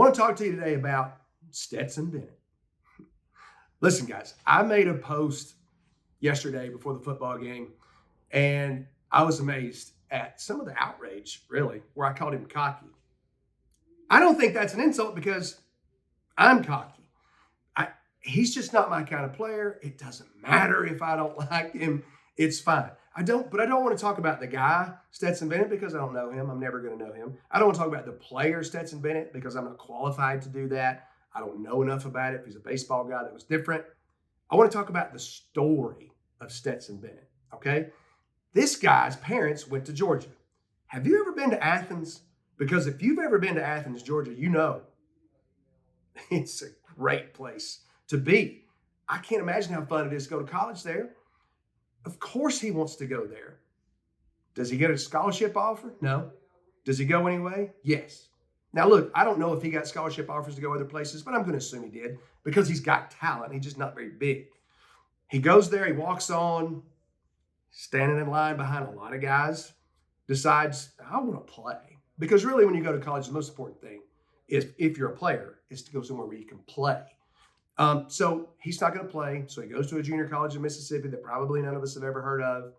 want to talk to you today about Stetson Bennett. Listen, guys, I made a post yesterday before the football game, and I was amazed at some of the outrage, really, where I called him cocky. I don't think that's an insult because I'm cocky. He's just not my kind of player. It doesn't matter if I don't like him. It's fine. I don't want to talk about the guy, Stetson Bennett, because I don't know him. I'm never going to know him. I don't want to talk about the player, Stetson Bennett, because I'm not qualified to do that. I don't know enough about it. If he's a baseball guy, that was different. I want to talk about the story of Stetson Bennett, okay? This guy's parents went to Georgia. Have you ever been to Athens? Because if you've ever been to Athens, Georgia, you know it's a great place to be. I can't imagine how fun it is to go to college there. Of course he wants to go there. Does he get a scholarship offer? No. Does he go anyway? Yes. Now, look, I don't know if he got scholarship offers to go other places, but I'm going to assume he did because he's got talent. He's just not very big. He goes there, he walks on, standing in line behind a lot of guys, decides, I want to play. Because really, when you go to college, the most important thing is, if you're a player, is to go somewhere where you can play. So he's not going to play. So he goes to a junior college in Mississippi that probably none of us have ever heard of.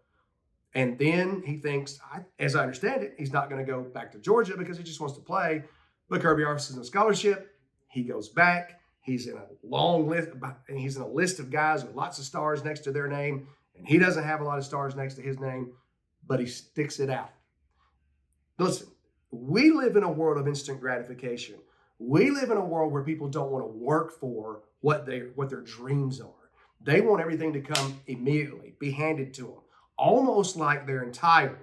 And then he thinks, as I understand it, he's not going to go back to Georgia because he just wants to play. But Kirby offers him a scholarship. He goes back. He's in a long list. He's in a list of guys with lots of stars next to their name. And he doesn't have a lot of stars next to his name, but he sticks it out. Listen, we live in a world of instant gratification. We live in a world where people don't want to work for what their dreams are. They want everything to come immediately, be handed to them, almost like they're entitled.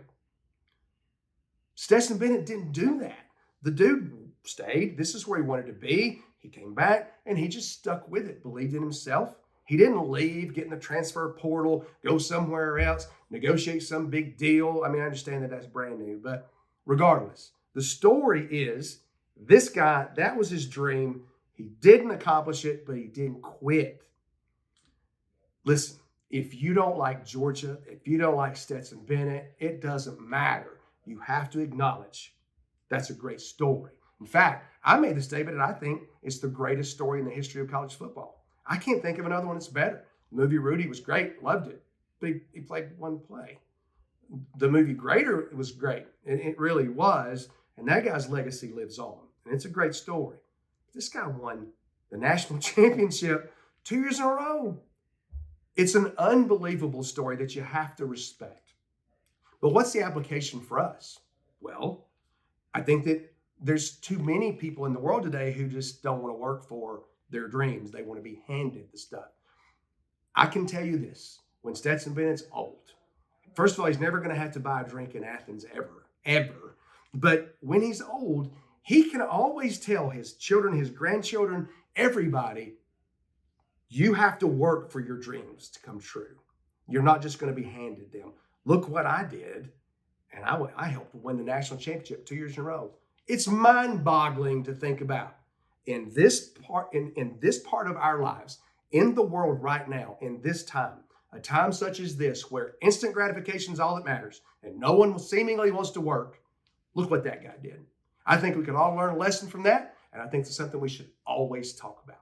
Stetson Bennett didn't do that. The dude stayed. This is where he wanted to be. He came back, and he just stuck with it, believed in himself. He didn't leave, get in the transfer portal, go somewhere else, negotiate some big deal. I mean, I understand that that's brand new, but regardless, the story is this guy, that was his dream. He didn't accomplish it, but he didn't quit. Listen, if you don't like Georgia, if you don't like Stetson Bennett, it doesn't matter. You have to acknowledge that's a great story. In fact, I made the statement that I think it's the greatest story in the history of college football. I can't think of another one that's better. The movie Rudy was great, loved it, but he played one play. The movie Greater was great, and it really was, and that guy's legacy lives on, and it's a great story. This guy won the national championship 2 years in a row. It's an unbelievable story that you have to respect. But what's the application for us? Well, I think that there's too many people in the world today who just don't want to work for their dreams. They want to be handed the stuff. I can tell you this, when Stetson Bennett's old, first of all, he's never going to have to buy a drink in Athens ever. But when he's old, he can always tell his children, his grandchildren, everybody, you have to work for your dreams to come true. You're not just going to be handed them. Look what I did, and I helped win the national championship 2 years in a row. It's mind-boggling to think about. In this part of our lives, in the world right now, in this time, a time such as this, where instant gratification is all that matters, and no one seemingly wants to work, look what that guy did. I think we can all learn a lesson from that, and I think it's something we should always talk about.